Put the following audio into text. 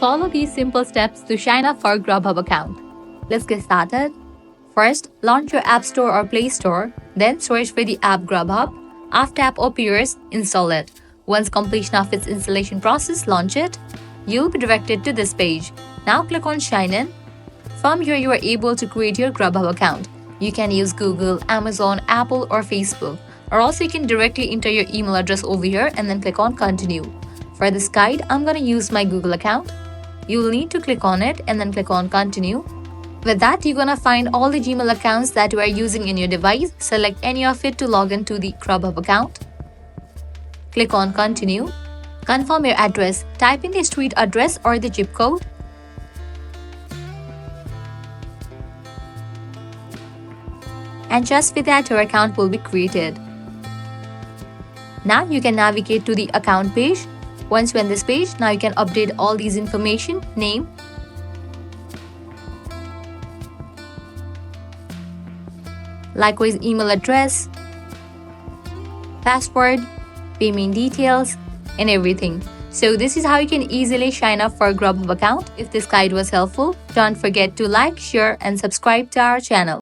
Follow these simple steps to sign up for Grubhub account. Let's get started. First, launch your App Store or Play Store, then search for the app Grubhub. After app appears, install it. Once completion of its installation process, launch it. You'll be directed to this page. Now click on Sign In. From here, you are able to create your Grubhub account. You can use Google, Amazon, Apple, or Facebook. Or also you can directly enter your email address over here and then click on Continue. For this guide, I'm going to use my Google account. You'll need to click on it and then click on Continue. With that, you're going to find all the Gmail accounts that you are using in your device. Select any of it to log into the Grubhub account. Click on Continue. Confirm your address. Type in the street address or the zip code. And just with that, your account will be created. Now you can navigate to the account page. Once you're on this page, now you can update all these information, name, likewise email address, password, payment details, and everything. So this is how you can easily sign up for a Grubhub account. If this guide was helpful, don't forget to like, share, and subscribe to our channel.